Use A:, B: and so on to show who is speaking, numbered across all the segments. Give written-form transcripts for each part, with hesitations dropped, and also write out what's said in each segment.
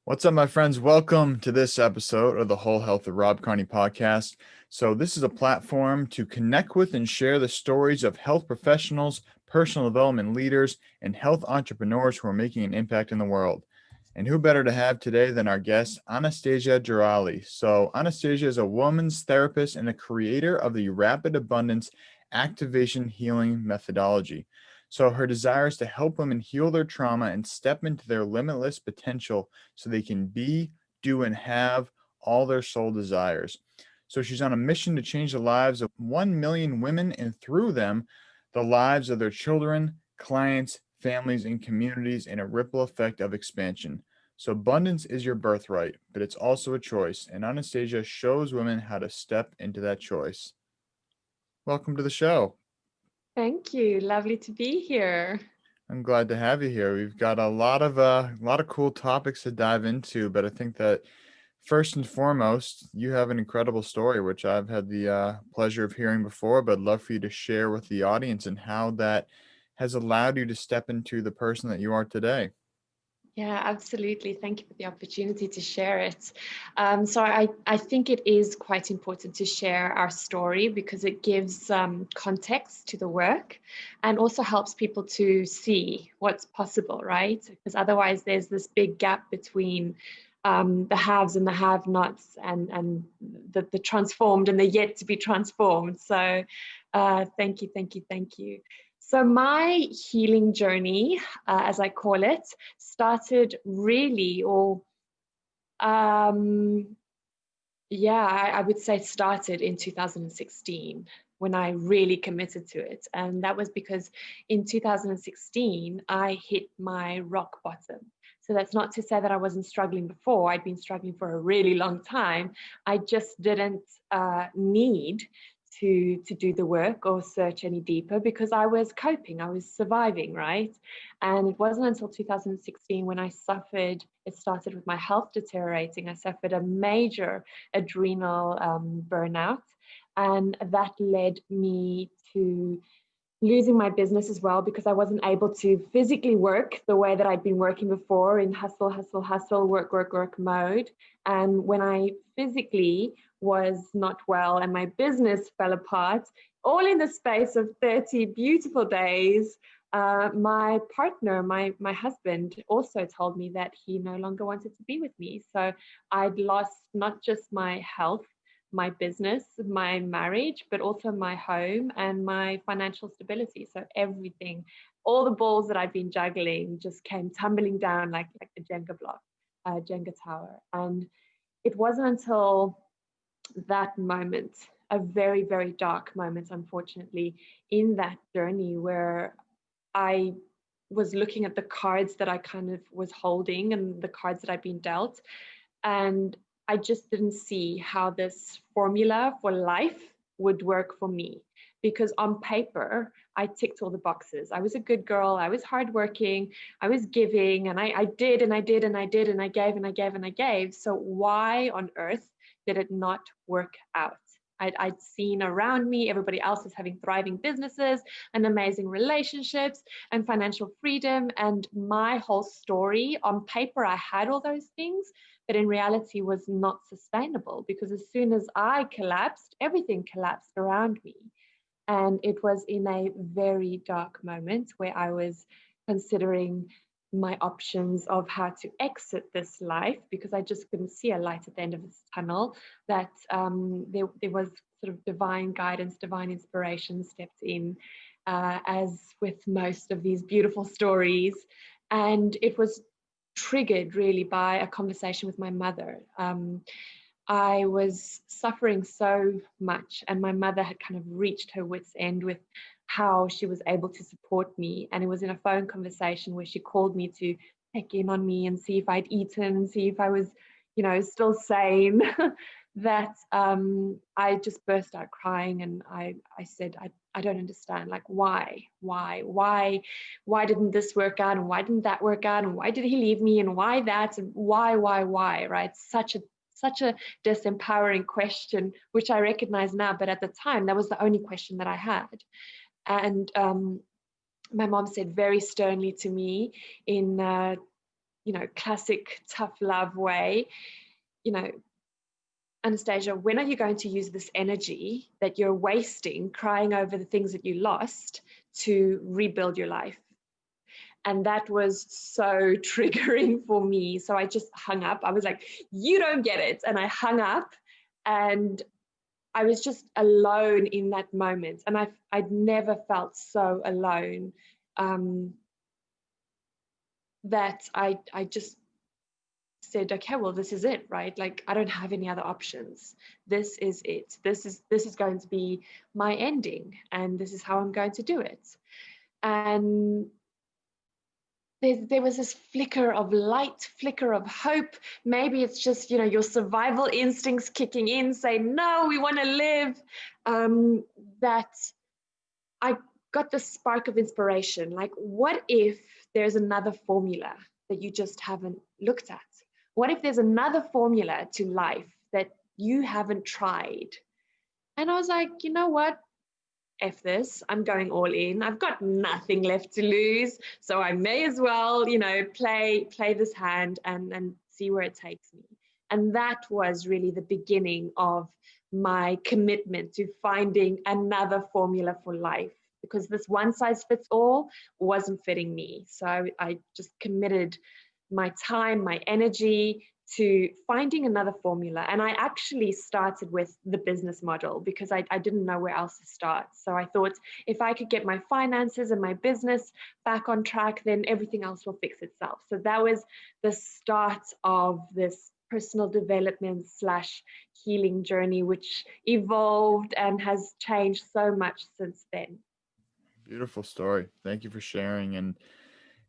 A: What's up, my friends? Welcome to this episode of the Whole Health of Rob Carney Podcast. So, this is a platform to connect with and share the stories of health professionals, personal development leaders, and health entrepreneurs who are making an impact in the world. And who better to have today than our guest, Anastasia Gerali. So, Anastasia is a woman's therapist and a creator of the Rapid Abundance Activation Healing methodology. So, her desire is to help women heal their trauma and step into their limitless potential so they can be, do, and have all their soul desires. So she's on a mission to change the lives of 1 million women and through them, the lives of their children, clients, families, and communities in a ripple effect of expansion. So abundance is your birthright, but it's also a choice. And Anastasia shows women how to step into that choice. Welcome to the show.
B: Thank you. Lovely to be here.
A: I'm glad to have you here. We've got a lot of cool topics to dive into, but I think that first and foremost, you have an incredible story, which I've had the pleasure of hearing before, but I'd love for you to share with the audience and how that has allowed you to step into the person that you are today.
B: Yeah, absolutely. Thank you for the opportunity to share it. So I think it is quite important to share our story because it gives context to the work and also helps people to see what's possible, right? Because otherwise there's this big gap between the haves and the have-nots and the transformed and the yet to be transformed. So thank you, thank you, thank you. So my healing journey, as I call it, started really, I would say started in 2016 when I really committed to it. And that was because in 2016, I hit my rock bottom. So that's not to say that I wasn't struggling before. I'd been struggling for a really long time. I just didn't need to do the work or search any deeper because I was coping, I was surviving, right? And it wasn't until 2016 when I suffered, it started with my health deteriorating. I suffered a major adrenal burnout, and that led me to losing my business as well because I wasn't able to physically work the way that I'd been working before in hustle, hustle, hustle, work, work, work mode. And when I physically was not well and my business fell apart, all in the space of 30 beautiful days, my partner, my husband, also told me that he no longer wanted to be with me. So I'd lost not just my health, my business, my marriage, but also my home and my financial stability. So everything, all the balls that I've been juggling just came tumbling down like a Jenga block, a Jenga tower. And it wasn't until that moment, a very, very dark moment, unfortunately, in that journey where I was looking at the cards that I kind of was holding and the cards that I'd been dealt. And I just didn't see how this formula for life would work for me. Because on paper, I ticked all the boxes. I was a good girl. I was hardworking. I was giving. And I did, and I did, and I did, and I gave, and I gave, and I gave. So why on earth did it not work out? I'd seen around me, everybody else is having thriving businesses and amazing relationships and financial freedom. And my whole story, on paper, I had all those things, but in reality was not sustainable because as soon as I collapsed, everything collapsed around me. And it was in a very dark moment where I was considering my options of how to exit this life because I just couldn't see a light at the end of this tunnel, that there was sort of divine guidance, divine inspiration stepped in, as with most of these beautiful stories. And it was triggered really by a conversation with my mother. I was suffering so much, and my mother had kind of reached her wit's end with how she was able to support me. And it was in a phone conversation where she called me to check in on me and see if I'd eaten, see if I was, still sane. That I just burst out crying, and I said, I don't understand. Like, why didn't this work out, and why didn't that work out, and why did he leave me, and why that, and why, right? Such a disempowering question, which I recognize now, but at the time that was the only question that I had. And my mom said very sternly to me in classic tough love way, Anastasia, when are you going to use this energy that you're wasting crying over the things that you lost to rebuild your life? And that was so triggering for me. So I just hung up. I was like, you don't get it. And I hung up, and I was just alone in that moment. And I'd never felt so alone, that I just said, okay, well, this is it, right? Like, I don't have any other options. This is it. This is going to be my ending, and this is how I'm going to do it. And there was this flicker of light, flicker of hope. Maybe it's just, your survival instincts kicking in, saying, no, we want to live. That I got this spark of inspiration. Like, what if there's another formula that you just haven't looked at? What if there's another formula to life that you haven't tried? And I was like, you know what? F this, I'm going all in. I've got nothing left to lose. So I may as well, play this hand and see where it takes me. And that was really the beginning of my commitment to finding another formula for life, because this one size fits all wasn't fitting me. So I just committed my time, my energy to finding another formula. And I actually started with the business model because I didn't know where else to start. So I thought, if I could get my finances and my business back on track, then everything else will fix itself. So that was the start of this personal development / healing journey, which evolved and has changed so much since then.
A: Beautiful story. Thank you for sharing. And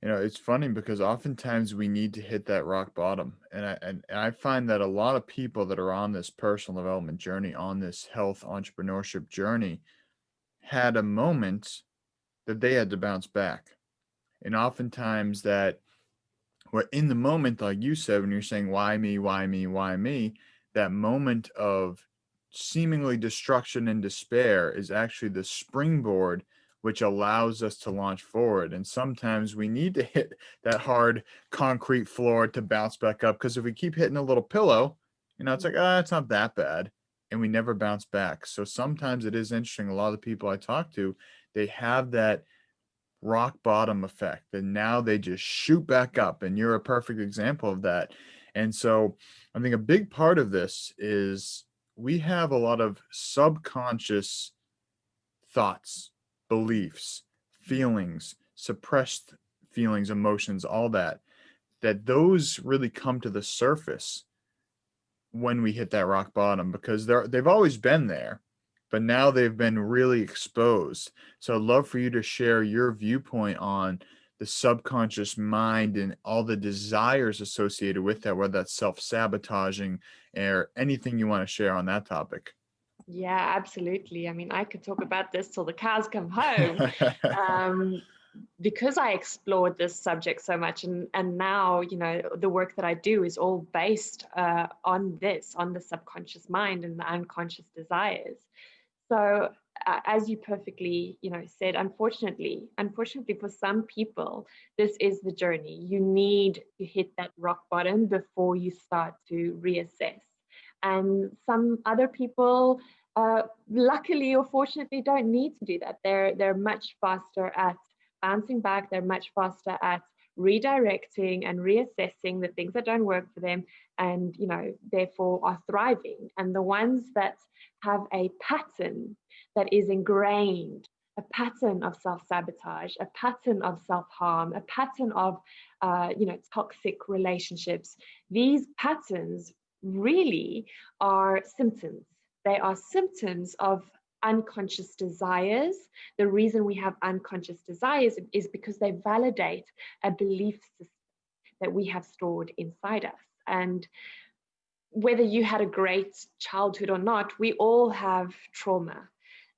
A: it's funny because oftentimes we need to hit that rock bottom. And I find that a lot of people that are on this personal development journey, on this health entrepreneurship journey, had a moment that they had to bounce back. And oftentimes that we're in the moment, like you said, when you're saying, why me, why me, why me, that moment of seemingly destruction and despair is actually the springboard which allows us to launch forward. And sometimes we need to hit that hard concrete floor to bounce back up, because if we keep hitting a little pillow, it's like, it's not that bad, and we never bounce back. So sometimes it is interesting. A lot of the people I talk to, they have that rock bottom effect, and now they just shoot back up, and you're a perfect example of that. And so I think a big part of this is we have a lot of subconscious thoughts, beliefs, feelings, suppressed feelings, emotions, all that those really come to the surface when we hit that rock bottom, because they've always been there, but now they've been really exposed. So I'd love for you to share your viewpoint on the subconscious mind and all the desires associated with that, whether that's self-sabotaging or anything you want to share on that topic.
B: Yeah, absolutely. I mean, I could talk about this till the cows come home. Because I explored this subject so much, and now, the work that I do is all based on the subconscious mind and the unconscious desires. So as you perfectly, said, unfortunately for some people, this is the journey. You need to hit that rock bottom before you start to reassess. And some other people, luckily or fortunately, don't need to do that. They're much faster at bouncing back. They're much faster at redirecting and reassessing the things that don't work for them, and therefore are thriving. And the ones that have a pattern that is ingrained, a pattern of self-sabotage, a pattern of self-harm, a pattern of toxic relationships, these patterns really are symptoms. They are symptoms of unconscious desires. The reason we have unconscious desires is because they validate a belief system that we have stored inside us. And whether you had a great childhood or not, we all have trauma.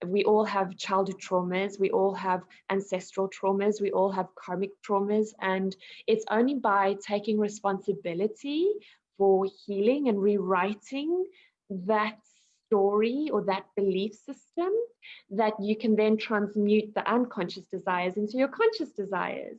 B: We all have childhood traumas. We all have ancestral traumas. We all have karmic traumas. And it's only by taking responsibility for healing and rewriting that story or that belief system that you can then transmute the unconscious desires into your conscious desires.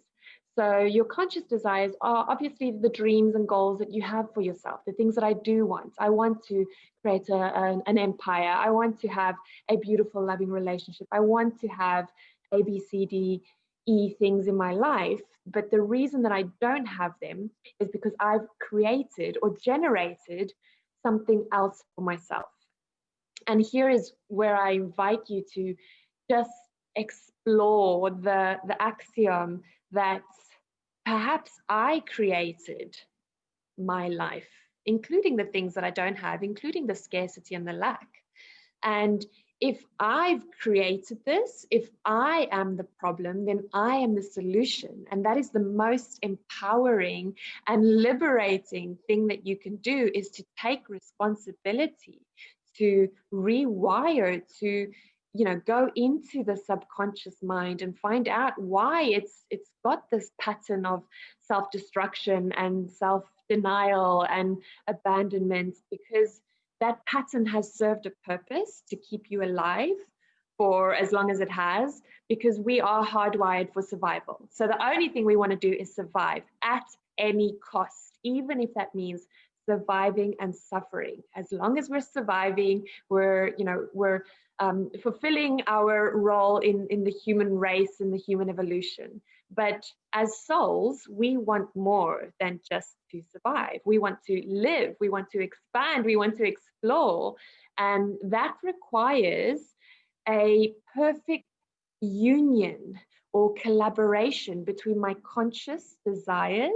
B: So your conscious desires are obviously the dreams and goals that you have for yourself, the things that I do want. I want to create an empire. I want to have a beautiful, loving relationship. I want to have A, B, C, D, E things in my life. But the reason that I don't have them is because I've created or generated something else for myself. And here is where I invite you to just explore the axiom that perhaps I created my life, including the things that I don't have, including the scarcity and the lack. And if I've created this, if I am the problem, then I am the solution. And that is the most empowering and liberating thing that you can do, is to take responsibility, to rewire, to go into the subconscious mind and find out why it's got this pattern of self-destruction and self-denial and abandonment, because that pattern has served a purpose to keep you alive for as long as it has, because we are hardwired for survival. So the only thing we want to do is survive at any cost, even if that means surviving and suffering. As long as we're surviving, we're fulfilling our role in the human race, in the human evolution. But as souls, we want more than just to survive. We want to live, we want to expand, we want to explore. And that requires a perfect union or collaboration between my conscious desires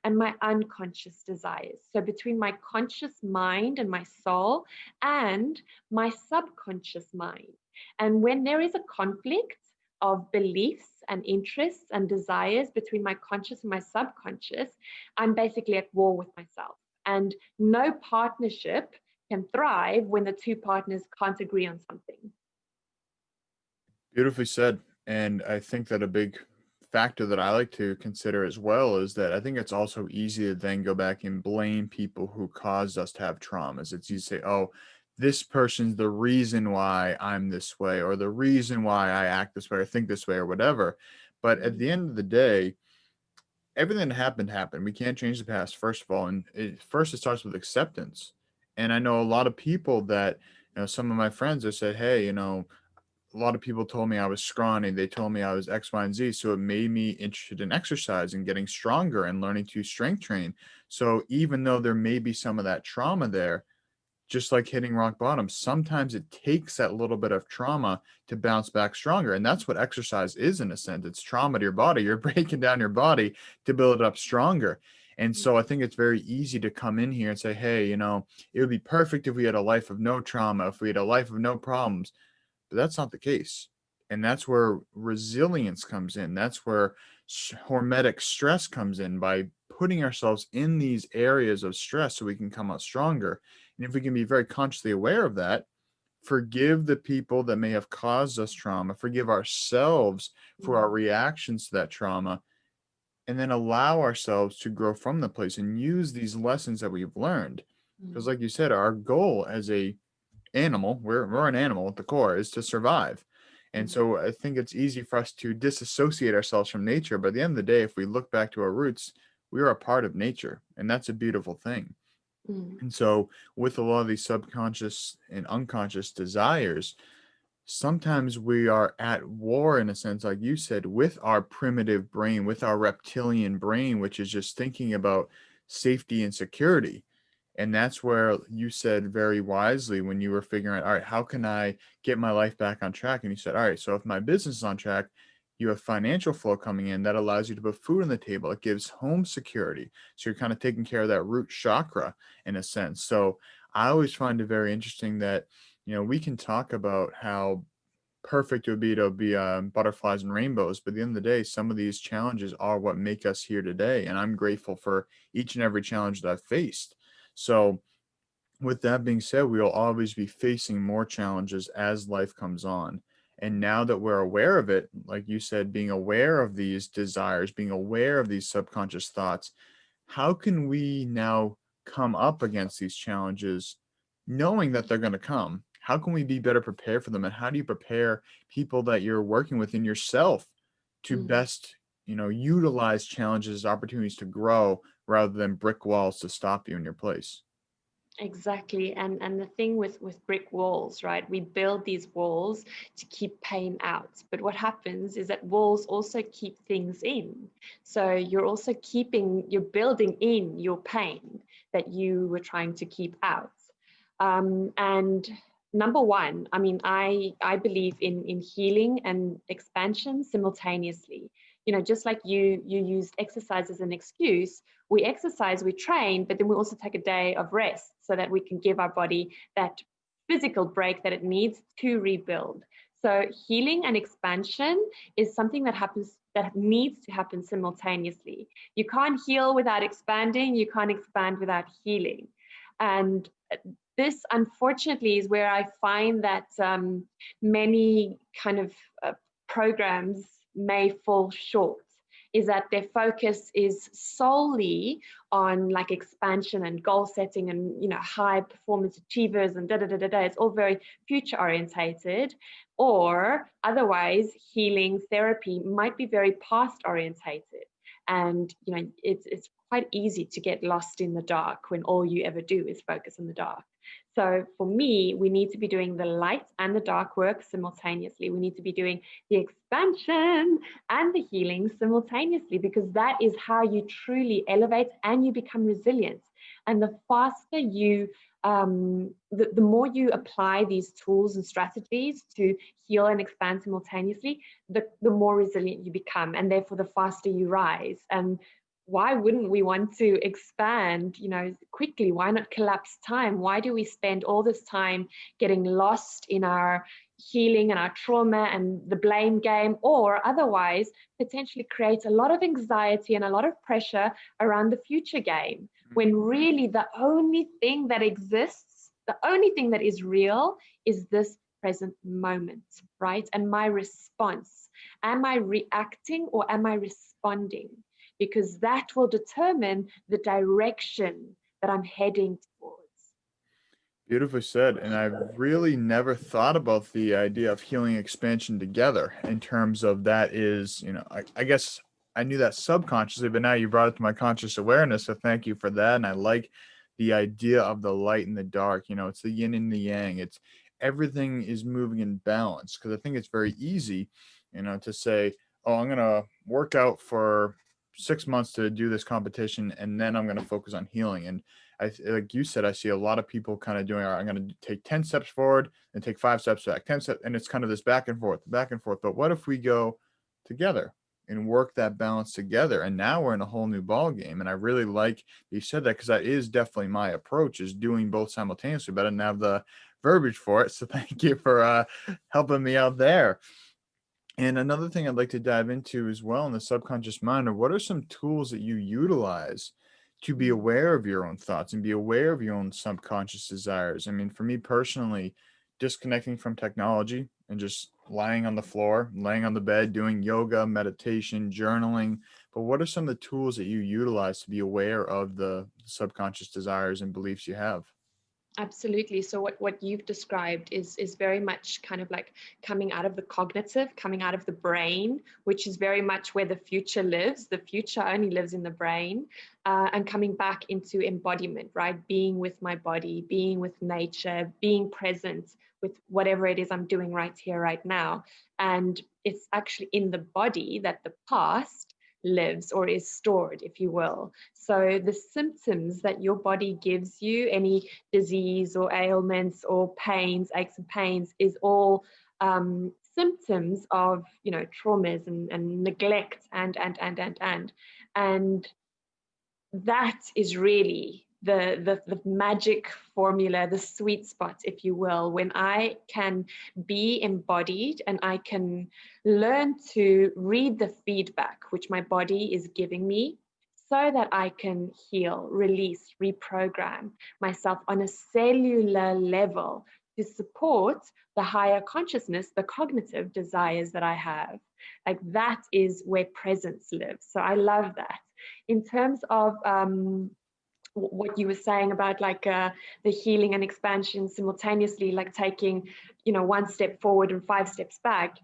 B: and my unconscious desires. So between my conscious mind and my soul and my subconscious mind. And when there is a conflict of beliefs and interests and desires between my conscious and my subconscious, I'm basically at war with myself. And no partnership can thrive when the two partners can't agree on something.
A: Beautifully said. And I think that a big factor that I like to consider as well is that I think it's also easy to then go back and blame people who caused us to have traumas. It's easy to say, oh, this person's the reason why I'm this way, or the reason why I act this way, or think this way, or whatever. But at the end of the day, everything that happened. We can't change the past, first of all. And first, it starts with acceptance. And I know a lot of people that, some of my friends have said, hey, a lot of people told me I was scrawny. They told me I was X, Y, and Z. So it made me interested in exercise and getting stronger and learning to strength train. So even though there may be some of that trauma there, just like hitting rock bottom, sometimes it takes that little bit of trauma to bounce back stronger. And that's what exercise is, in a sense. It's trauma to your body. You're breaking down your body to build it up stronger. And so I think it's very easy to come in here and say, hey, it would be perfect if we had a life of no trauma, if we had a life of no problems. But that's not the case. And that's where resilience comes in. That's where hormetic stress comes in, by putting ourselves in these areas of stress so we can come out stronger. And if we can be very consciously aware of that, forgive the people that may have caused us trauma, forgive ourselves for our reactions to that trauma, and then allow ourselves to grow from the place and use these lessons that we've learned. Because like you said, our goal as a animal, we're an animal at the core, is to survive. And so I think it's easy for us to disassociate ourselves from nature. But at the end of the day, if we look back to our roots, we are a part of nature. And that's a beautiful thing. And so with a lot of these subconscious and unconscious desires, sometimes we are at war, in a sense, like you said, with our primitive brain, with our reptilian brain, which is just thinking about safety and security. And that's where you said very wisely, when you were figuring out, all right, how can I get my life back on track? And you said, all right, so if my business is on track, you have financial flow coming in that allows you to put food on the table. It gives home security. So you're kind of taking care of that root chakra, in a sense. So I always find it very interesting that, we can talk about how perfect it would be to be butterflies and rainbows. But at the end of the day, some of these challenges are what make us here today. And I'm grateful for each and every challenge that I've faced. So with that being said, we'll always be facing more challenges as life comes on. And now that we're aware of it, like you said, being aware of these desires, being aware of these subconscious thoughts, how can we now come up against these challenges knowing that they're going to come? How can we be better prepared for them? And how do you prepare people that you're working with and yourself to best utilize challenges as opportunities to grow rather than brick walls to stop you in your place.
B: Exactly. And the thing with brick walls, right? We build these walls to keep pain out. But what happens is that walls also keep things in. So you're building in your pain that you were trying to keep out. And number one, I mean, I believe in healing and expansion simultaneously. Just like you used exercise as an excuse, we exercise, we train, but then we also take a day of rest so that we can give our body that physical break that it needs to rebuild. So healing and expansion is something that needs to happen simultaneously. You can't heal without expanding, you can't expand without healing. And this, unfortunately, is where I find that many kind of programs may fall short, is that their focus is solely on like expansion and goal setting and high performance achievers and It's all very future orientated, or otherwise healing therapy might be very past orientated. And it's quite easy to get lost in the dark when all you ever do is focus on the dark. So for me, we need to be doing the light and the dark work simultaneously. We need to be doing the expansion and the healing simultaneously, because that is how you truly elevate and you become resilient. And the faster you, the more you apply these tools and strategies to heal and expand simultaneously, the more resilient you become, and therefore the faster you rise. And why wouldn't we want to expand, quickly? Why not collapse time? Why do we spend all this time getting lost in our healing and our trauma and the blame game, or otherwise potentially create a lot of anxiety and a lot of pressure around the future game, when really the only thing that exists, the only thing that is real is this present moment, right? And my response. Am I reacting or am I responding? Because that will determine the direction that I'm heading towards.
A: Beautifully said. And I've really never thought about the idea of healing expansion together in terms of that is, I guess I knew that subconsciously, but now you brought it to my conscious awareness. So thank you for that. And I like the idea of the light and the dark. It's the yin and the yang. It's everything is moving in balance, because I think it's very easy, to say, oh, I'm going to work out for 6 months to do this competition, and then I'm going to focus on healing. And like you said, I see a lot of people kind of doing, all right, I'm going to take 10 steps forward and take 5 steps back, 10 steps. And it's kind of this back and forth, back and forth. But what if we go together and work that balance together? And now we're in a whole new ball game. And I really like you said that, because that is definitely my approach, is doing both simultaneously, but I didn't have the verbiage for it. So thank you for helping me out there. And another thing I'd like to dive into as well in the subconscious mind are, what are some tools that you utilize to be aware of your own thoughts and be aware of your own subconscious desires? I mean, for me personally, disconnecting from technology and just lying on the floor, laying on the bed, doing yoga, meditation, journaling. But what are some of the tools that you utilize to be aware of the subconscious desires and beliefs you have?
B: Absolutely. So what you've described is very much kind of like coming out of the cognitive, coming out of the brain, which is very much where the future lives. The future only lives in the brain, and coming back into embodiment, right? Being with my body, being with nature, being present with whatever it is I'm doing right here, right now. And it's actually in the body that the past lives or is stored, if you will. So the symptoms that your body gives you, any disease or ailments or pains, aches and pains, is all symptoms of traumas and neglect and that is really the magic formula, the sweet spot, if you will, when I can be embodied and I can learn to read the feedback which my body is giving me, so that I can heal, release, reprogram myself on a cellular level to support the higher consciousness, the cognitive desires that I have. Like, that is where presence lives. So I love that. In terms of what you were saying about like the healing and expansion simultaneously, like taking, one step forward and 5 steps back.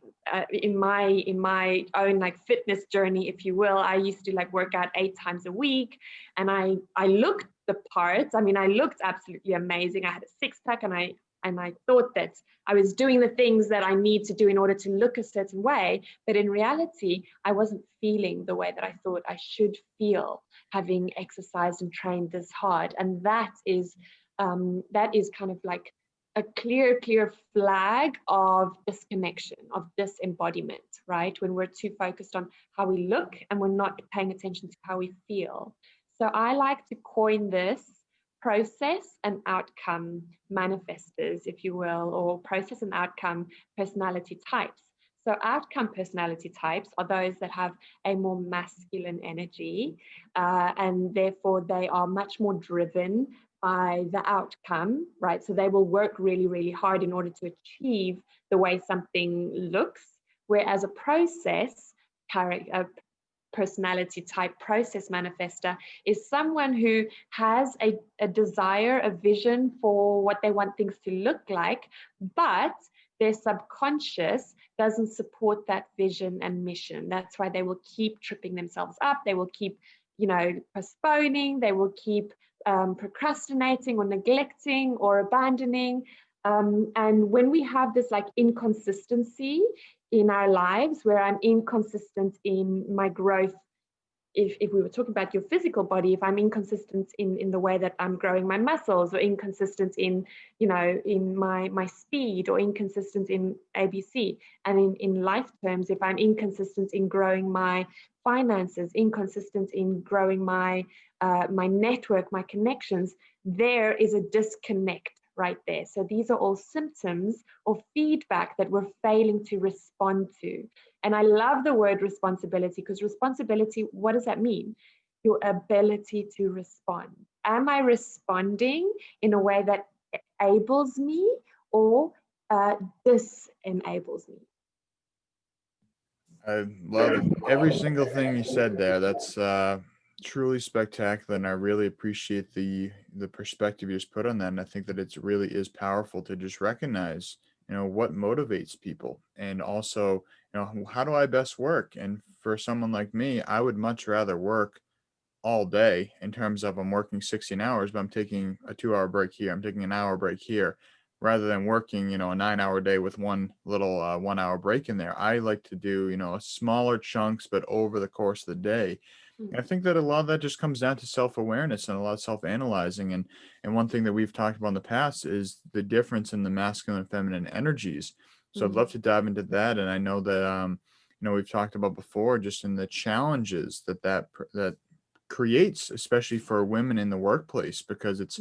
B: In my own like fitness journey, if you will, I used to like work out 8 times a week, and I looked the part. I mean, I looked absolutely amazing. I had a 6-pack, and I thought that I was doing the things that I need to do in order to look a certain way. But in reality, I wasn't feeling the way that I thought I should feel, having exercised and trained this hard. And that is kind of like a clear flag of disconnection, of disembodiment, right? When we're too focused on how we look and we're not paying attention to how we feel. So I like to coin this process and outcome manifestors, if you will, or process and outcome personality types. So outcome personality types are those that have a more masculine energy, and therefore they are much more driven by the outcome, right? So they will work really hard in order to achieve the way something looks, whereas a process personality type process manifester is someone who has a desire, a vision for what they want things to look like, but their subconscious doesn't support that vision and mission. That's why they will keep tripping themselves up. They will keep, postponing. They will keep procrastinating or neglecting or abandoning. And when we have this like inconsistency in our lives, where I'm inconsistent in my growth, if we were talking about your physical body, if I'm inconsistent in the way that I'm growing my muscles, or inconsistent in, in my speed, or inconsistent in ABC, and in life terms, if I'm inconsistent in growing my finances, inconsistent in growing my network, my connections, there is a disconnect right there. So these are all symptoms or feedback that we're failing to respond to. And I love the word responsibility, because responsibility, what does that mean? Your ability to respond. Am I responding in a way that enables me, or disenables me?
A: I love every single thing you said there. That's truly spectacular, and I really appreciate the perspective you just put on that. And I think that it really is powerful to just recognize, what motivates people, and also, how do I best work? And for someone like me, I would much rather work all day, in terms of I'm working 16 hours, but I'm taking a 2-hour break here. I'm taking an hour break here, rather than working, a 9-hour day with one little 1-hour break in there. I like to do, smaller chunks, but over the course of the day. And I think that a lot of that just comes down to self-awareness and a lot of self-analyzing. And one thing that we've talked about in the past is the difference in the masculine and feminine energies. So I'd love to dive into that. And I know that, we've talked about before, just in the challenges that creates, especially for women in the workplace, because it's,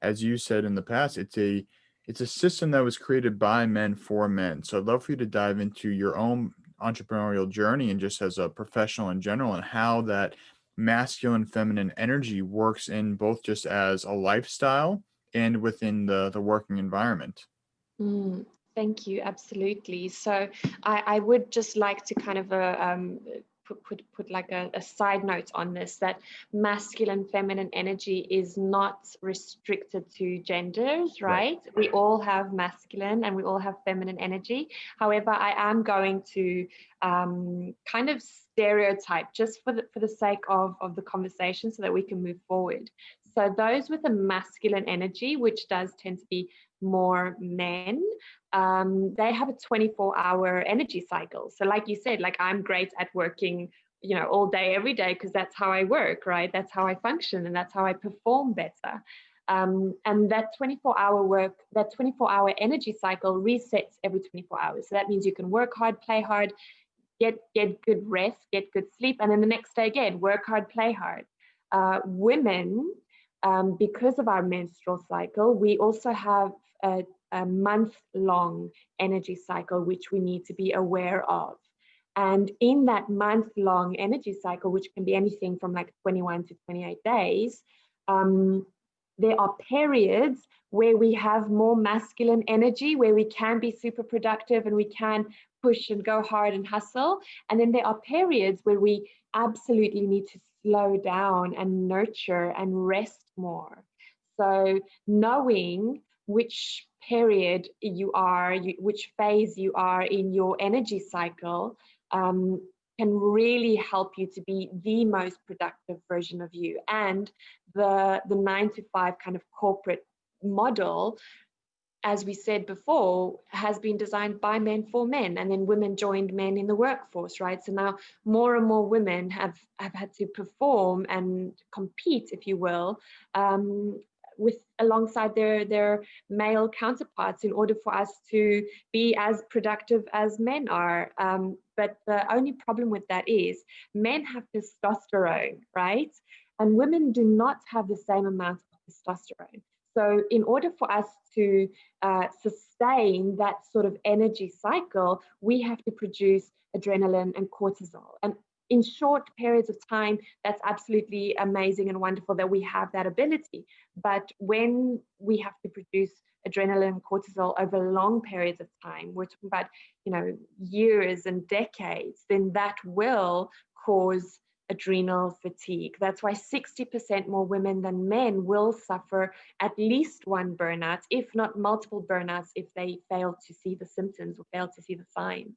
A: as you said in the past, it's a system that was created by men for men. So I'd love for you to dive into your own entrepreneurial journey, and just as a professional in general, and how that masculine feminine energy works in both just as a lifestyle and within the working environment.
B: Thank you. Absolutely. So I would just like to kind of put like a side note on this, that masculine feminine energy is not restricted to genders, right? We all have masculine and we all have feminine energy. However, I am going to kind of stereotype, just for the sake of the conversation, so that we can move forward. So those with a masculine energy, which does tend to be more men, they have a 24-hour energy cycle. So like you said, like I'm great at working, all day, every day, because that's how I work, right? That's how I function, and that's how I perform better. And that 24-hour energy cycle resets every 24 hours. So that means you can work hard, play hard, get good rest, get good sleep, and then the next day again, work hard, play hard. Women, because of our menstrual cycle, we also have a month-long energy cycle, which we need to be aware of. And in that month-long energy cycle, which can be anything from like 21 to 28 days, there are periods where we have more masculine energy, where we can be super productive and we can push and go hard and hustle. And then there are periods where we absolutely need to slow down and nurture and rest more. So knowing which period you are, which phase you are in your energy cycle, can really help you to be the most productive version of you. And the 9 to 5 kind of corporate model, as we said before, has been designed by men for men, and then women joined men in the workforce, right? So now more and more women have had to perform and compete, if you will, with alongside their male counterparts in order for us to be as productive as men are. But the only problem with that is men have testosterone, right? And women do not have the same amount of testosterone. So in order for us to sustain that sort of energy cycle, we have to produce adrenaline and cortisol. And in short periods of time, that's absolutely amazing and wonderful that we have that ability. But when we have to produce adrenaline and cortisol over long periods of time, we're talking about, years and decades, then that will cause adrenal fatigue. That's why 60% more women than men will suffer at least one burnout, if not multiple burnouts, if they fail to see the symptoms or fail to see the signs.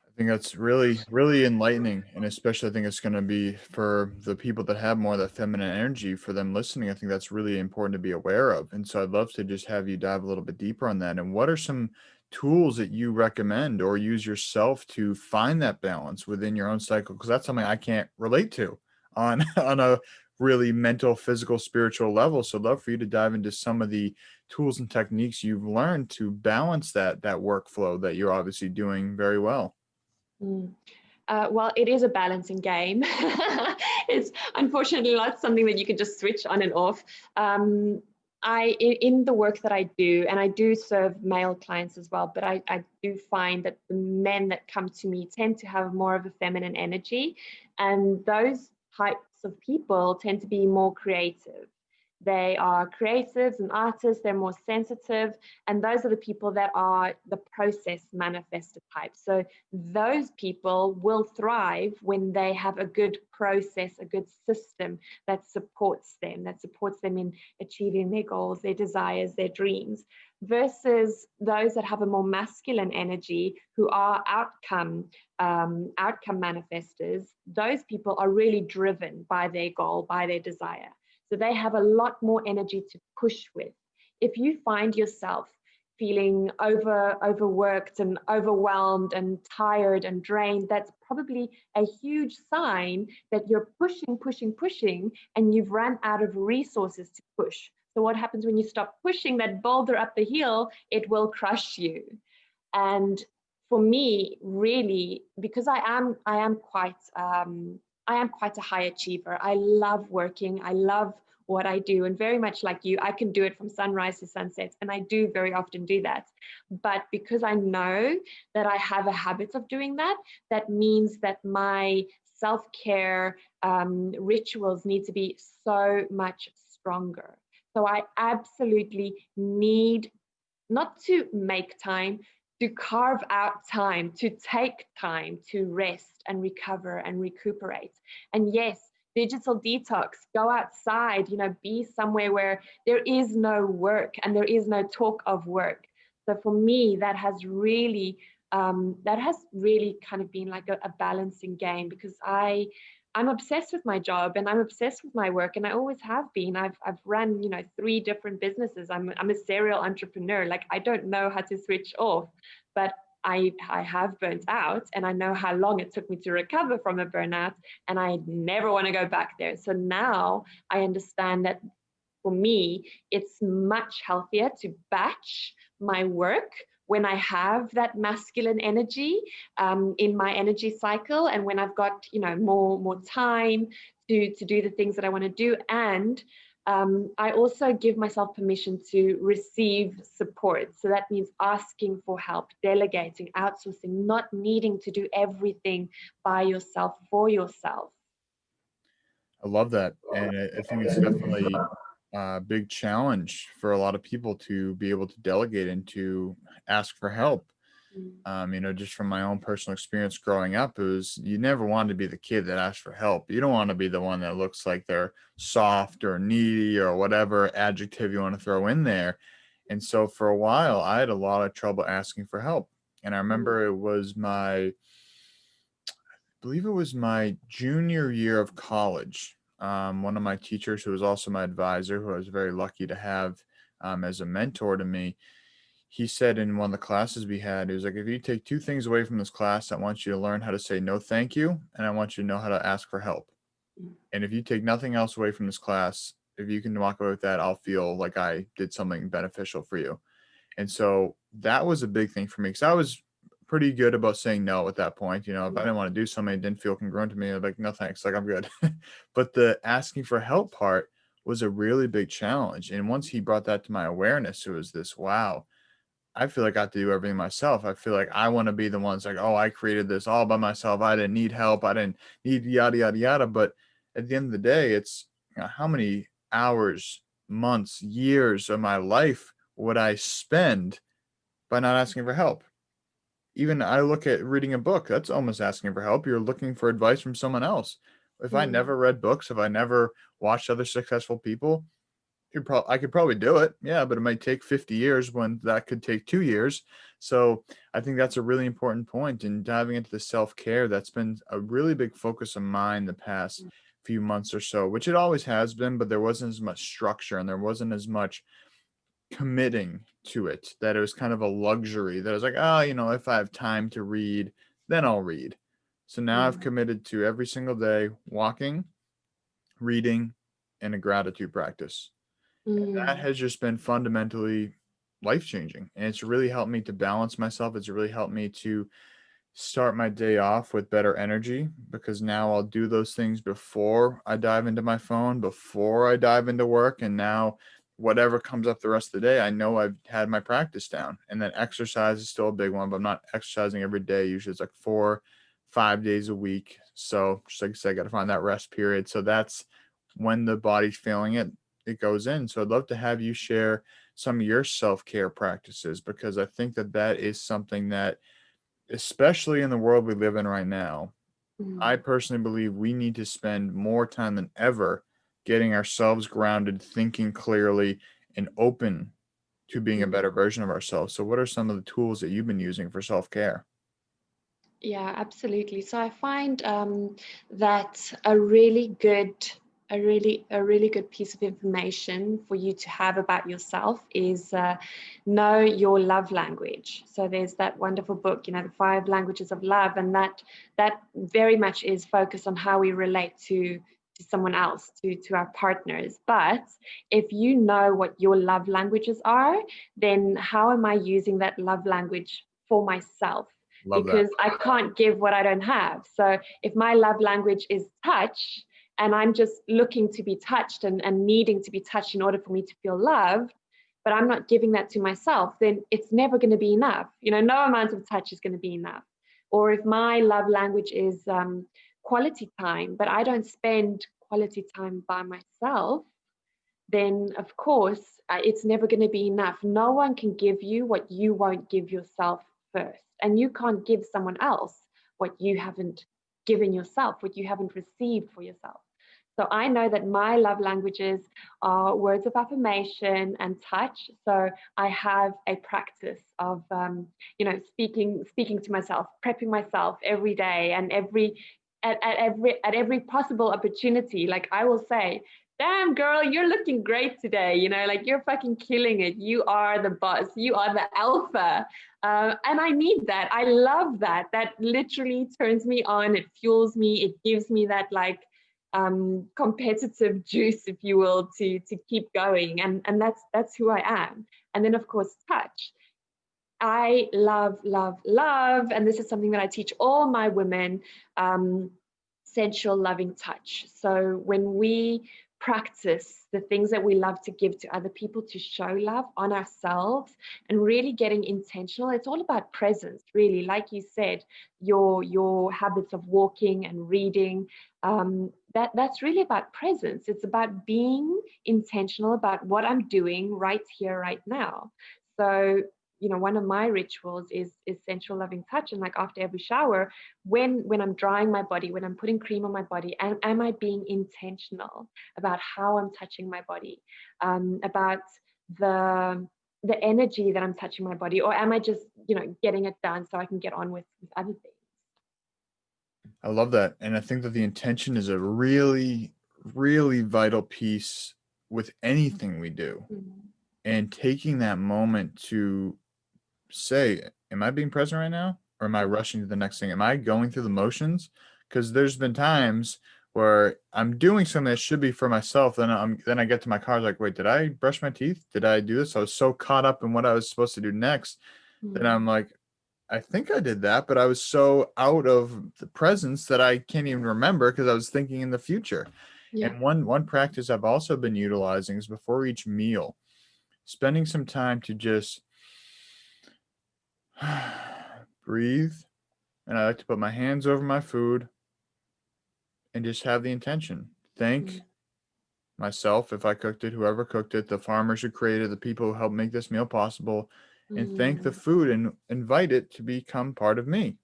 A: I think that's really, really enlightening. And especially, I think it's going to be for the people that have more of that feminine energy, for them listening. I think that's really important to be aware of. And so I'd love to just have you dive a little bit deeper on that. And what are some tools that you recommend or use yourself to find that balance within your own cycle? Because that's something I can't relate to on, on a really mental, physical, spiritual level. So I'd love for you to dive into some of the tools and techniques you've learned to balance that workflow that you're obviously doing very well.
B: Mm. Well, it is a balancing game. It's unfortunately not something that you can just switch on and off. In the work that I do, and I do serve male clients as well, but I do find that the men that come to me tend to have more of a feminine energy, and those types of people tend to be more creative. They are creatives and artists, they're more sensitive, and those are the people that are the process manifested type. So those people will thrive when they have a good process, a good system that supports them in achieving their goals, their desires, their dreams, versus those that have a more masculine energy, who are outcome manifestors. Those people are really driven by their goal, by their desire. So they have a lot more energy to push with. If you find yourself feeling overworked and overwhelmed and tired and drained, that's probably a huge sign that you're pushing, and you've run out of resources to push. So what happens when you stop pushing that boulder up the hill? It will crush you. And for me, really, because I am quite a high achiever. I love working. I love what I do. And very much like you, I can do it from sunrise to sunset. And I do very often do that. But because I know that I have a habit of doing that, that means that my self-care rituals need to be so much stronger. So I absolutely need not to make time, to carve out time, to take time to rest and recover and recuperate. And yes, digital detox, go outside, be somewhere where there is no work and there is no talk of work. So for me, that has really kind of been like a balancing game, because I'm obsessed with my job and I'm obsessed with my work, and I always have been. I've run 3 different businesses. I'm a serial entrepreneur. Like, I don't know how to switch off, but I have burnt out, and I know how long it took me to recover from a burnout, and I never want to go back there. So now I understand that for me, it's much healthier to batch my work when I have that masculine energy in my energy cycle, and when I've got more time to do the things that I want to do. And I also give myself permission to receive support. So that means asking for help, delegating, outsourcing, not needing to do everything by yourself, for yourself.
A: I love that. And I think it's definitely a big challenge for a lot of people to be able to delegate and to ask for help. Just from my own personal experience growing up, it was, you never want to be the kid that asks for help. You don't want to be the one that looks like they're soft or needy or whatever adjective you want to throw in there. And so for a while, I had a lot of trouble asking for help. And I remember I believe it was my junior year of college. One of my teachers, who was also my advisor, who I was very lucky to have as a mentor to me, he said in one of the classes we had, he was like, if you take two things away from this class, I want you to learn how to say no thank you, and I want you to know how to ask for help. And if you take nothing else away from this class, if you can walk away with that, I'll feel like I did something beneficial for you. And so that was a big thing for me, because I was pretty good about saying no at that point. If I didn't want to do something, it didn't feel congruent to me, I'd be like, no thanks, like I'm good. But the asking for help part was a really big challenge. And once he brought that to my awareness, it was this, wow, I feel like I have to do everything myself. I feel like I want to be the ones like, oh, I created this all by myself. I didn't need help. I didn't need yada, yada, yada. But at the end of the day, it's, how many hours, months, years of my life would I spend by not asking for help? Even I look at reading a book, that's almost asking for help. You're looking for advice from someone else. If I never read books, if I never watched other successful people, I could probably do it. Yeah, but it might take 50 years when that could take 2 years. So I think that's a really important point. And diving into the self-care, that's been a really big focus of mine the past few months or so, which it always has been, but there wasn't as much structure and there wasn't as much committing to it, that it was kind of a luxury that I was like, oh, if I have time to read, then I'll read. So now I've committed to every single day walking, reading, and a gratitude practice. That has just been fundamentally life changing. And it's really helped me to balance myself. It's really helped me to start my day off with better energy, because now I'll do those things before I dive into my phone, before I dive into work. And now whatever comes up the rest of the day, I know I've had my practice down. And then exercise is still a big one, but I'm not exercising every day. Usually it's like 4-5 days a week. So just like I said, I got to find that rest period. So that's when the body's feeling it, it goes in. So I'd love to have you share some of your self-care practices, because I think that that is something that, especially in the world we live in right now, I personally believe we need to spend more time than ever getting ourselves grounded, thinking clearly, and open to being a better version of ourselves. So what are some of the tools that you've been using for self-care?
B: Yeah, absolutely. So I find that a really good piece of information for you to have about yourself is know your love language. So there's that wonderful book, the 5 languages of love, and that very much is focused on how we relate to someone else, to our partners. But if you know what your love languages are, then how am I using that love language for myself?
A: Love that.
B: Because I can't give what I don't have. So if my love language is touch, and I'm just looking to be touched and needing to be touched in order for me to feel loved, but I'm not giving that to myself, then it's never going to be enough. No amount of touch is going to be enough. Or if my love language is quality time, but I don't spend quality time by myself, then of course it's never going to be enough. No one can give you what you won't give yourself first. And you can't give someone else what you haven't given yourself, what you haven't received for yourself. So I know that my love languages are words of affirmation and touch. So I have a practice of, speaking to myself, prepping myself every day, and at every possible opportunity. Like I will say, damn girl, you're looking great today. Like you're fucking killing it. You are the boss. You are the alpha. And I need that. I love that. That literally turns me on. It fuels me. It gives me that competitive juice, if you will, to keep going. And that's who I am. And then of course, touch. I love, love, love, and this is something that I teach all my women, sensual loving touch. So when we practice the things that we love to give to other people, to show love on ourselves and really getting intentional, it's all about presence, really. Like you said, your habits of walking and reading, that's really about presence. It's about being intentional about what I'm doing right here, right now. So one of my rituals is sensual loving touch. And like after every shower, when I'm drying my body, when I'm putting cream on my body, am I being intentional about how I'm touching my body, about the energy that I'm touching my body, or am I just getting it done so I can get on with other things?
A: I love that. And I think that the intention is a really, really vital piece with anything we do.
B: Mm.
A: And taking that moment to say, am I being present right now? Or am I rushing to the next thing? Am I going through the motions? Because there's been times where I'm doing something that should be for myself. Then I get to my car, like, wait, did I brush my teeth? Did I do this? I was so caught up in what I was supposed to do next. Then I'm
B: Mm.
A: like, I think I did that, but I was so out of the presence that I can't even remember because I was thinking in the future.
B: Yeah.
A: And one practice I've also been utilizing is before each meal, spending some time to just breathe. And I like to put my hands over my food and just have the intention. Thank
B: Mm.
A: myself if I cooked it, whoever cooked it, the farmers who created, the people who helped make this meal possible, and thank the
B: Mm.
A: food and invite it to become part of me.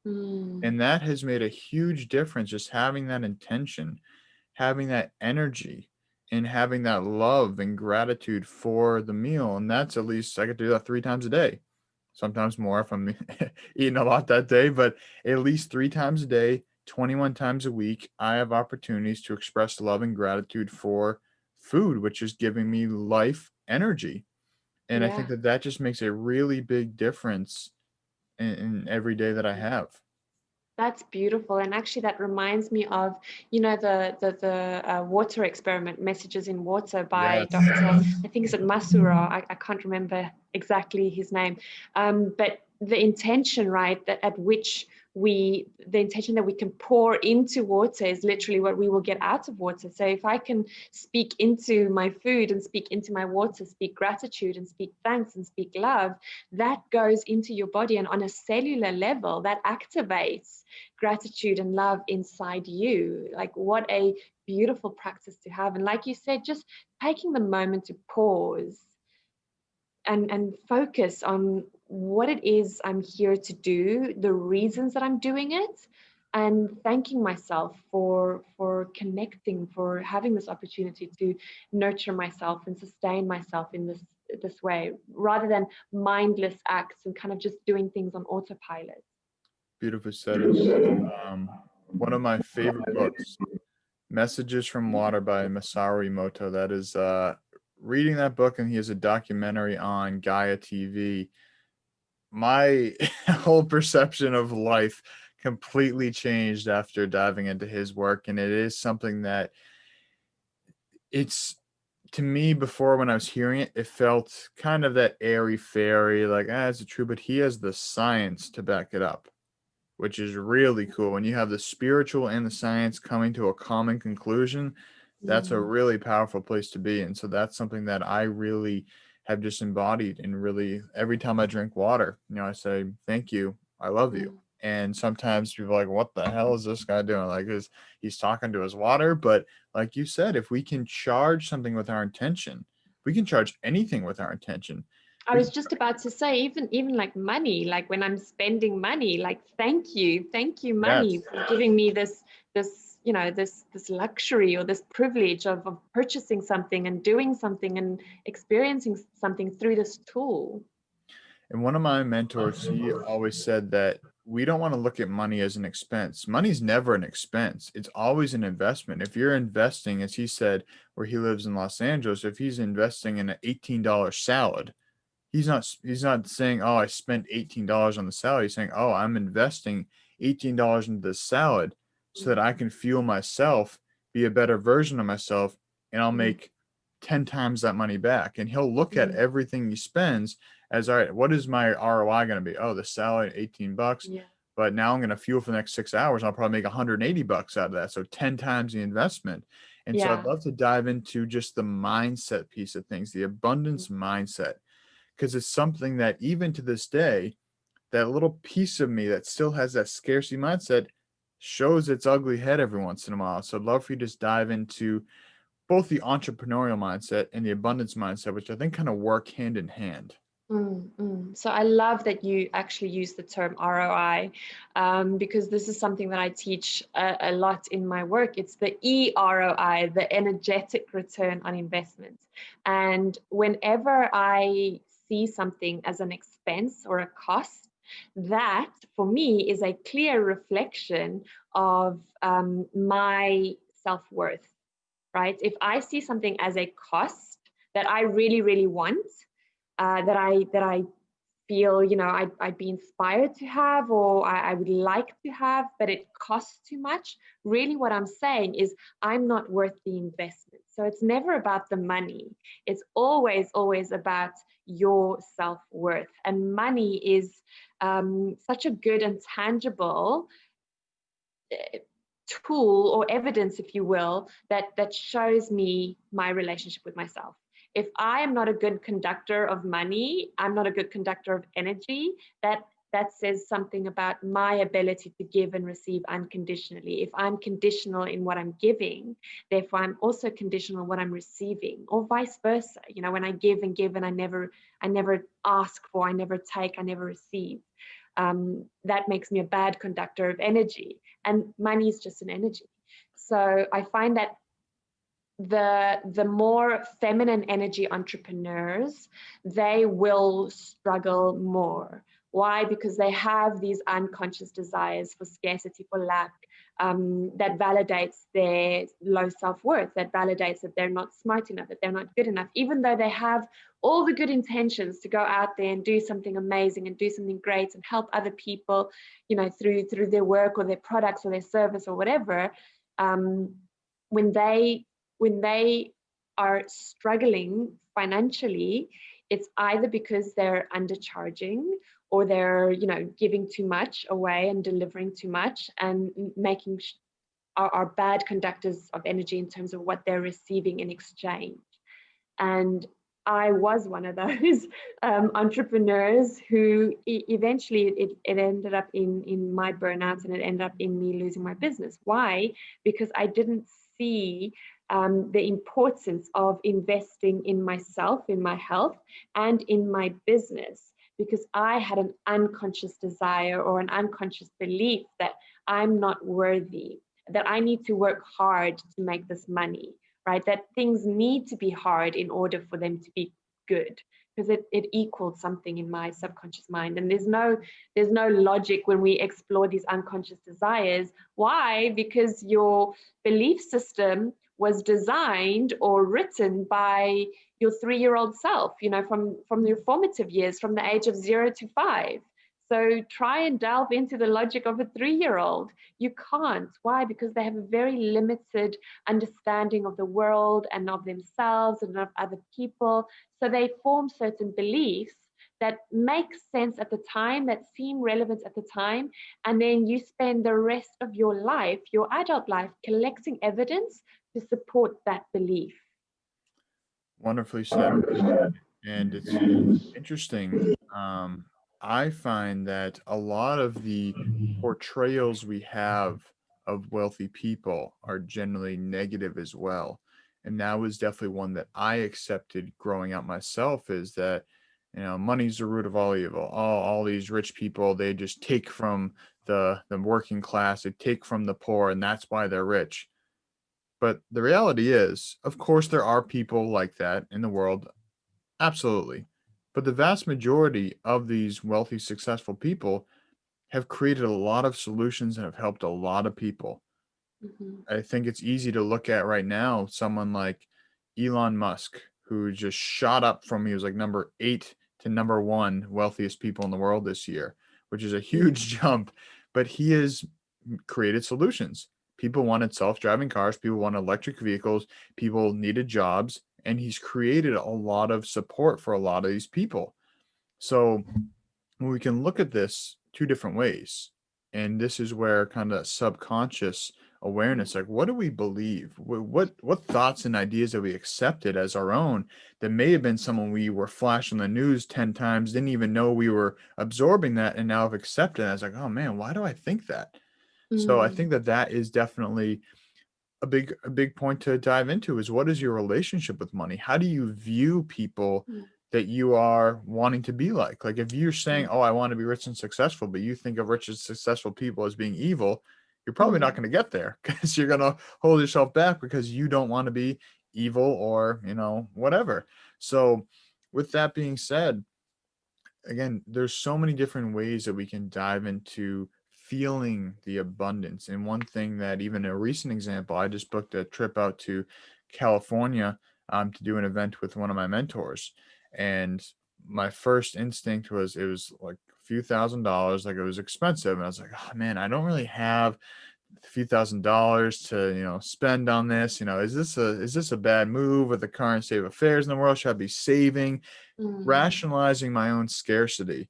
B: Mm.
A: And that has made a huge difference, just having that intention, having that energy, and having that love and gratitude for the meal. And that's at least I could do that 3 times a day, sometimes more if I'm eating a lot that day, but at least 3 times a day, 21 times a week, I have opportunities to express love and gratitude for food, which is giving me life energy. And I think
B: Yeah.
A: that that just makes a really big difference in every day that I have.
B: That's beautiful. And actually, that reminds me of, the water experiment, Messages in Water by
A: Yes.
B: Dr. I think it's Masura. I can't remember exactly his name. But the intention, right, that at which the intention that we can pour into water is literally what we will get out of water. So if I can speak into my food and speak into my water, speak gratitude and speak thanks and speak love, that goes into your body. And on a cellular level, that activates gratitude and love inside you. Like, what a beautiful practice to have. And like you said, just taking the moment to pause and focus on what it is I'm here to do, the reasons that I'm doing it, and thanking myself for connecting, for having this opportunity to nurture myself and sustain myself in this way, rather than mindless acts and kind of just doing things on autopilot.
A: Beautifully said. It's one of my favorite books, Messages from Water by Masaru Emoto. That is reading that book, and he has a documentary on Gaia TV. My whole perception of life completely changed after diving into his work, and it is something that it's to me before when I was hearing it, it felt kind of that airy fairy, like, is it true? But he has the science to back it up, which is really cool. When you have the spiritual and the science coming to a common conclusion, that's a
B: Mm.
A: really powerful place to be. And so that's something that I really have just embodied. And really, every time I drink water, I say, thank you. I love you.
B: Mm.
A: And sometimes people are like, what the hell is this guy doing? Like, he's talking to his water. But like you said, if we can charge something with our intention, we can charge anything with our intention.
B: I
A: We
B: was just about to say, even like money, like when I'm spending money, like thank you, money,
A: Yes.
B: for giving me this luxury or this privilege of purchasing something and doing something and experiencing something through this tool.
A: And one of my mentors, he always said that we don't want to look at money as an expense. Money's never an expense. It's always an investment. If you're investing, as he said, where he lives in Los Angeles, if he's investing in an $18 salad, he's not saying, "Oh, I spent $18 on the salad." He's saying, "Oh, I'm investing $18 into this salad so that I
B: Mm.
A: can fuel myself, be a better version of myself, and I'll
B: Mm.
A: make 10 times that money back." And he'll look at
B: Mm.
A: everything he spends as, all right, what is my ROI going to be? Oh, the salad, $18,
B: Yeah.
A: but now I'm going to fuel for the next 6 hours. I'll probably make $180 out of that. So 10 times the investment. And so I'd
B: Yeah.
A: love to dive into just the mindset piece of things, the
B: Mm.
A: abundance mindset, because it's something that even to this day, that little piece of me that still has that scarcity mindset shows its ugly head every once in a while. So I'd love for you to just dive into both the entrepreneurial mindset and the abundance mindset, which I think kind of work hand in hand.
B: So I love that you actually use the term ROI, because this is something that I teach a lot in my work. It's the EROI, the energetic return on investment. And whenever I see something as an expense or a cost, that for me is a clear reflection of my self-worth, right? If I see something as a cost that I really, really want, that I feel, I'd be inspired to have, or I would like to have, but it costs too much. Really, what I'm saying is I'm not worth the investment. So it's never about the money. It's always, always about your self-worth. And money is such a good and tangible tool or evidence, if you will, that shows me my relationship with myself. If I am not a good conductor of money, I'm not a good conductor of energy, that says something about my ability to give and receive unconditionally. If I'm conditional in what I'm giving, therefore I'm also conditional in what I'm receiving, or vice versa. When I give and give and I never ask for, I never take, I never receive. That makes me a bad conductor of energy, and money is just an energy. So I find that the more feminine energy entrepreneurs, they will struggle more. Why? Because they have these unconscious desires for scarcity, for lack, that validates their low self-worth, that validates that they're not smart enough, that they're not good enough, even though they have all the good intentions to go out there and do something amazing and do something great and help other people, through their work or their products or their service or whatever. When they are struggling financially, it's either because they're undercharging, or they're giving too much away and delivering too much, and are bad conductors of energy in terms of what they're receiving in exchange. And I was one of those entrepreneurs who eventually it ended up in my burnout, and it ended up in me losing my business. Why? Because I didn't see the importance of investing in myself, in my health, and in my business, because I had an unconscious desire or an unconscious belief that I'm not worthy, that I need to work hard to make this money, right? That things need to be hard in order for them to be good, because it equals something in my subconscious mind. And there's no logic when we explore these unconscious desires. Why? Because your belief system was designed or written by your 3-year-old self, from your formative years, from the age of 0 to 5. So try and delve into the logic of a 3-year-old. You can't. Why? Because they have a very limited understanding of the world and of themselves and of other people. So they form certain beliefs that make sense at the time, that seem relevant at the time. And then you spend the rest of your life, your adult life, collecting evidence to support that belief.
A: Wonderfully said. And it's interesting. I find that a lot of the portrayals we have of wealthy people are generally negative as well. And that was definitely one that I accepted growing up myself, is that, money's the root of all evil. All these rich people, they just take from the working class, they take from the poor, and that's why they're rich. But the reality is, of course, there are people like that in the world. Absolutely. But the vast majority of these wealthy, successful people have created a lot of solutions and have helped a lot of people.
B: Mhm.
A: I think it's easy to look at right now someone like Elon Musk, who just shot up from, he was like number 8 to number 1 wealthiest people in the world this year, which is a huge jump. But he has created solutions. People wanted self-driving cars, people wanted electric vehicles, people needed jobs, and he's created a lot of support for a lot of these people. So we can look at this two different ways. And this is where kind of subconscious awareness, like, what do we believe? What thoughts and ideas have we accepted as our own that may have been someone we were flashing the news 10 times, didn't even know we were absorbing that, and now have accepted it. I was like, oh man, why do I think that? So I think that is definitely a big point to dive into, is what is your relationship with money? How do you view people that you are wanting to be like. Like if you're saying, oh, I want to be rich and successful, but you think of rich and successful people as being evil, you're probably not going to get there because you're going to hold yourself back because you don't want to be evil or, whatever. So with that being said, again, there's so many different ways that we can dive into feeling the abundance. And one thing that, even a recent example, I just booked a trip out to California to do an event with one of my mentors. And my first instinct was it was like a few $1,000s, like it was expensive. And I was like, oh man, I don't really have a few $1,000s to spend on this. Is this a bad move with the current state of affairs in the world? Should I be saving? Rationalizing my own scarcity.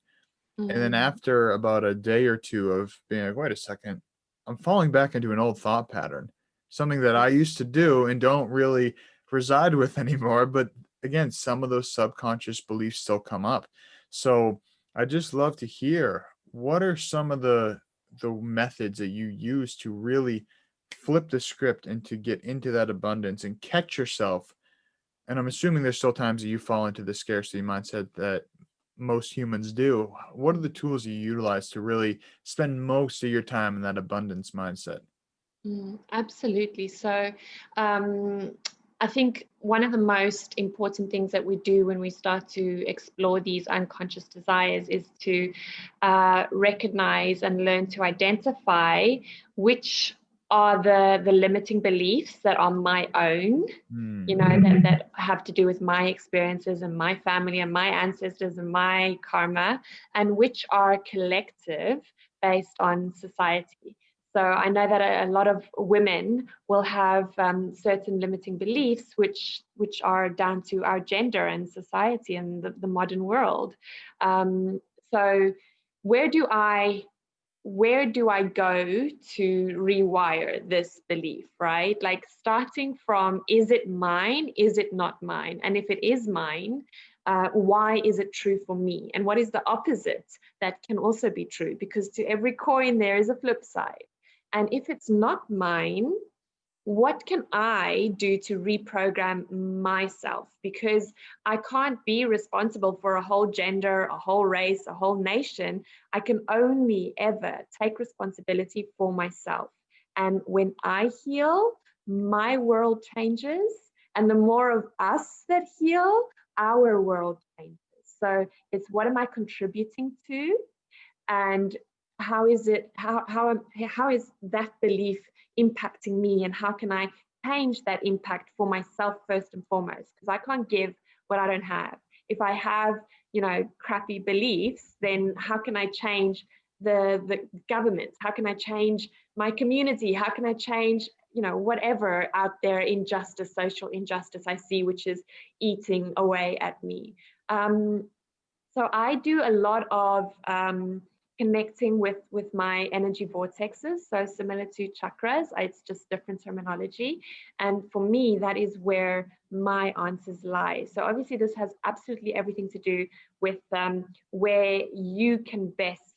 A: And then after about a day or two of being like, wait a second, I'm falling back into an old thought pattern, something that I used to do and don't really reside with anymore. But again, some of those subconscious beliefs still come up. So I just love to hear, what are some of the methods that you use to really flip the script and to get into that abundance and catch yourself? And I'm assuming there's still times that you fall into the scarcity mindset that most humans do. What are the tools you utilize to really spend most of your time in that abundance mindset?
B: Absolutely. So, I think one of the most important things that we do when we start to explore these unconscious desires is to recognize and learn to identify which are the limiting beliefs that are my own, that have to do with my experiences and my family and my ancestors and my karma, and which are collective based on society. So I know that a lot of women will have certain limiting beliefs, which are down to our gender and society and the modern world. So where do I go to rewire this belief, right? Like starting from, is it mine? Is it not mine? And if it is mine, why is it true for me? And what is the opposite that can also be true? Because to every coin, there is a flip side. And if it's not mine, what can I do to reprogram myself? Because I can't be responsible for a whole gender, a whole race, a whole nation. I can only ever take responsibility for myself. And when I heal, my world changes. And the more of us that heal, our world changes. So it's, what am I contributing to? And how is that belief impacting me, and how can I change that impact for myself first and foremost? Because I can't give what I don't have. If I have, crappy beliefs, then how can I change the government? How can I change my community? How can I change, whatever out there, injustice, social injustice I see, which is eating away at me? So I do a lot of connecting with my energy vortexes, so similar to chakras. It's just different terminology. And for me, that is where my answers lie. So obviously this has absolutely everything to do with where you can best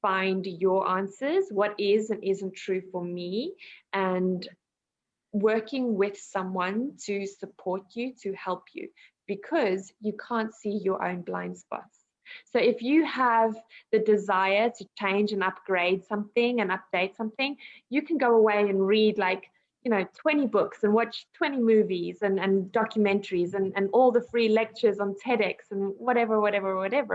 B: find your answers, what is and isn't true for me, and working with someone to support you, to help you, because you can't see your own blind spots. So if you have the desire to change and upgrade something and update something, you can go away and read 20 books and watch 20 movies and documentaries and all the free lectures on TEDx and whatever,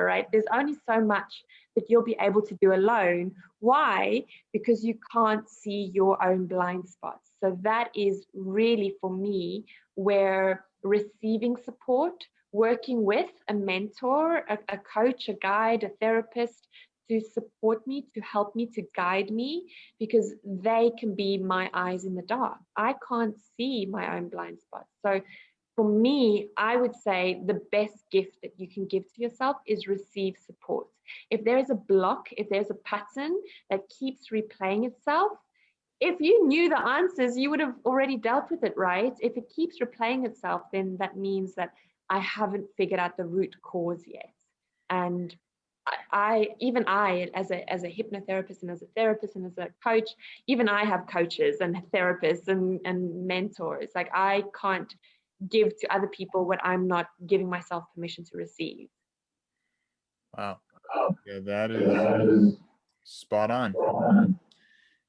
B: right? There's only so much that you'll be able to do alone. Why? Because you can't see your own blind spots. So that is really, for me, where receiving support, working with a mentor, a coach, a guide, a therapist to support me, to help me, to guide me, because they can be my eyes in the dark. I can't see my own blind spots. So for me, I would say the best gift that you can give to yourself is receive support. If there is a block, if there's a pattern that keeps replaying itself, if you knew the answers, you would have already dealt with it, right? If it keeps replaying itself, then that means that I haven't figured out the root cause yet. And I as a hypnotherapist and as a therapist and as a coach, even I have coaches and therapists and mentors. Like, I can't give to other people what I'm not giving myself permission to receive.
A: Wow. Yeah, that is spot on.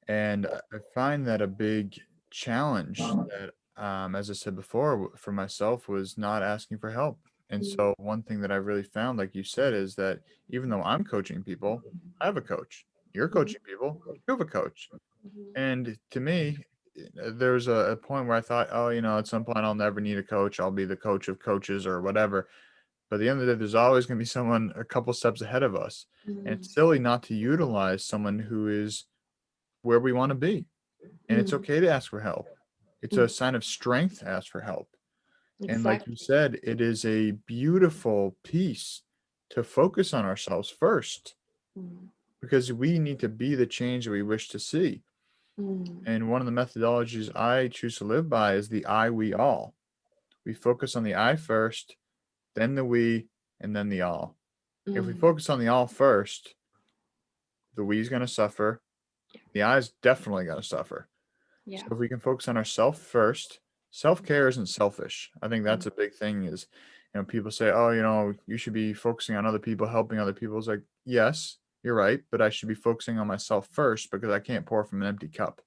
A: And I find that a big challenge that, as I said before, for myself was not asking for help. And
B: Mm,
A: so one thing that I really found, like you said, is that even though I'm coaching people, I have a coach. You're
B: mhm,
A: coaching people, you have a coach.
B: mhm,
A: And to me, there's a point where I thought, oh, at some point I'll never need a coach. I'll be the coach of coaches or whatever. But at the end of the day, there's always going to be someone a couple steps ahead of us. And
B: mm,
A: it's silly not to utilize someone who is where we want to be. And it's
B: mm,
A: okay to ask for help. It's a
B: mm.
A: sign of strength to ask for help. And like you
B: Exactly.
A: said, it is a beautiful piece to focus on ourselves first
B: Mm,
A: because we need to be the change that we wish to see.
B: mm,
A: And one of the methodologies I choose to live by is the I, we, all. We focus on the I first, then the we, and then the all. If we
B: mm.
A: focus on the all first, the we is going to suffer. The I is definitely going to suffer. So
B: Yeah.
A: if we can focus on ourselves first, self-care isn't selfish. I think
B: Mm,
A: that's a big thing is, people say, oh, you should be focusing on other people, helping other people. It's like, yes, you're right, but I should be focusing on myself first because I can't pour from an empty cup.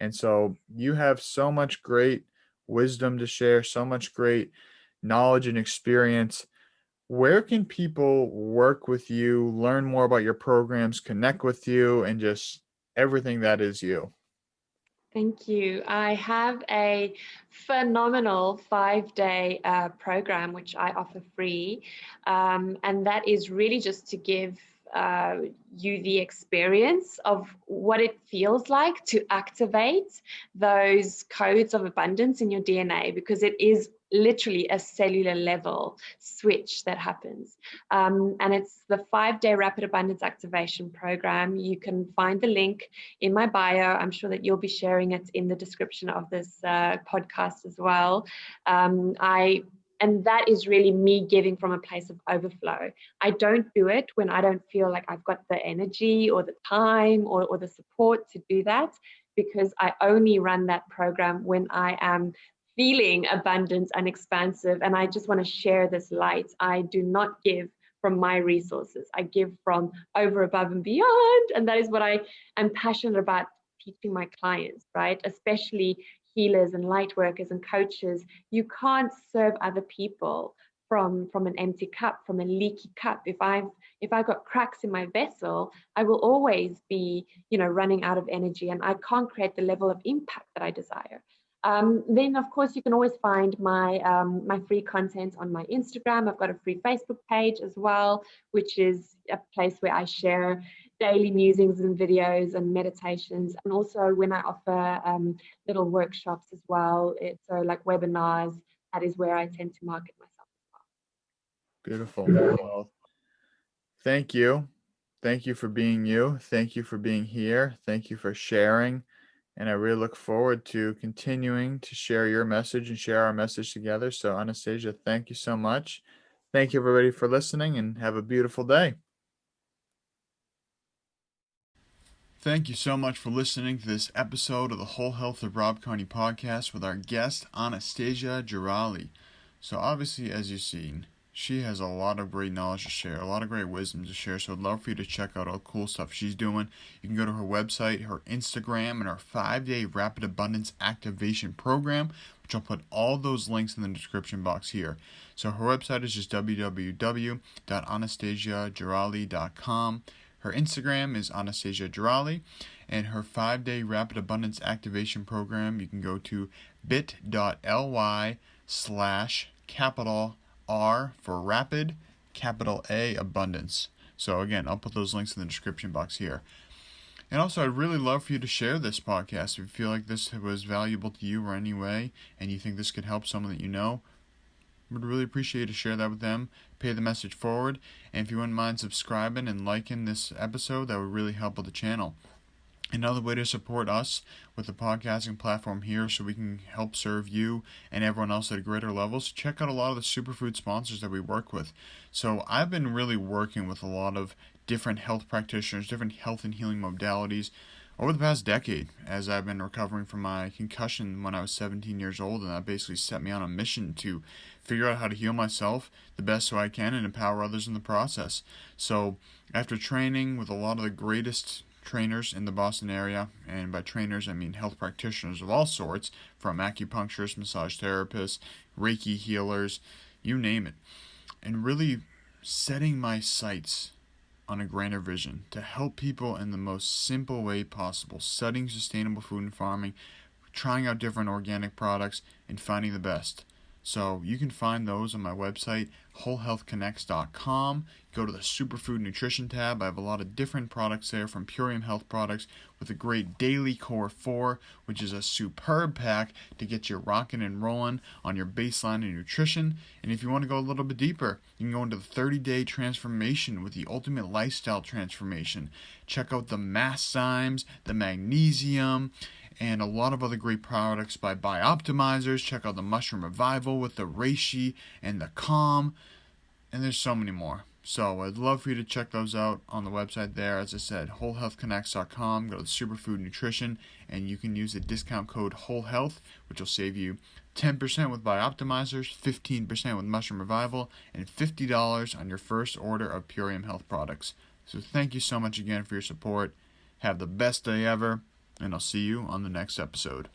A: And so you have so much great wisdom to share, so much great knowledge and experience. Where can people work with you, learn more about your programs, connect with you, and just everything that is you?
B: Thank you. I have a phenomenal 5-day program which I offer free, and that is really just to give uh, you the experience of what it feels like to activate those codes of abundance in your DNA, because it is literally a cellular level switch that happens. And it's the 5-day rapid abundance activation program. You can find the link in my bio. I'm sure that you'll be sharing it in the description of this podcast as well. And that is really me giving from a place of overflow. I don't do it when I don't feel like I've got the energy or the time or the support to do that, because I only run that program when I am feeling abundant and expansive. And I just want to share this light. I do not give from my resources. I give from over, above, and beyond. And that is what I am passionate about teaching my clients, right? Especially healers and light workers and coaches. You can't serve other people from an empty cup, from a leaky cup. If I've got cracks in my vessel, I will always be, running out of energy, and I can't create the level of impact that I desire. Then, of course, you can always find my free content on my Instagram. I've got a free Facebook page as well, which is a place where I share daily musings and videos and meditations. And also when I offer little workshops as well, it's like webinars. That is where I tend to market myself
A: Beautiful.
B: as well.
A: Well, thank you. Thank you for being you. Thank you for being here. Thank you for sharing. And I really look forward to continuing to share your message and share our message together. So, Anastasia, thank you so much. Thank you, everybody, for listening, and have a beautiful day. Thank you so much for listening to this episode of the Whole Health of Rob Carney podcast with our guest, Anastasia Gerali. So, obviously, as you've seen, she has a lot of great knowledge to share, a lot of great wisdom to share. So I'd love for you to check out all the cool stuff she's doing. You can go to her website, her Instagram, and her 5-day Rapid Abundance Activation Program, which I'll put all those links in the description box here. So her website is just www.anastasiagerali.com. Her Instagram is Anastasia Gerali, and her 5-day Rapid Abundance Activation Program, you can go to bit.ly/capital R for rapid, capital A, abundance. So again, I'll put those links in the description box here. And also, I'd really love for you to share this podcast. If you feel like this was valuable to you or any way, and you think this could help someone that you know, I would really appreciate you to share that with them, pay the message forward, and if you wouldn't mind subscribing and liking this episode, that would really help with the channel. Another way to support us with the podcasting platform here so we can help serve you and everyone else at a greater level. So check out a lot of the superfood sponsors that we work with. So I've been really working with a lot of different health practitioners, different health and healing modalities, over the past decade, as I've been recovering from my concussion when I was 17 years old, and that basically set me on a mission to figure out how to heal myself the best so I can and empower others in the process. So after training with a lot of the greatest trainers in the Boston area, and by trainers I mean health practitioners of all sorts, from acupuncturists, massage therapists, Reiki healers, you name it, and really setting my sights on a grander vision to help people in the most simple way possible, studying sustainable food and farming, trying out different organic products, and finding the best. So you can find those on my website, wholehealthconnects.com. Go to the Superfood Nutrition tab. I have a lot of different products there, from Purium Health products with a great Daily Core 4, which is a superb pack to get you rocking and rolling on your baseline of nutrition. And if you want to go a little bit deeper, you can go into the 30-day transformation with the ultimate lifestyle transformation. Check out the Masszymes, the magnesium, and a lot of other great products by Bioptimizers. Check out the Mushroom Revival with the Reishi and the Calm, and there's so many more. So I'd love for you to check those out on the website there. As I said, wholehealthconnects.com. Go to Superfood Nutrition, and you can use the discount code WHOLEHEALTH, which will save you 10% with Bioptimizers, 15% with Mushroom Revival, and $50 on your first order of Purium Health products. So thank you so much again for your support. Have the best day ever, and I'll see you on the next episode.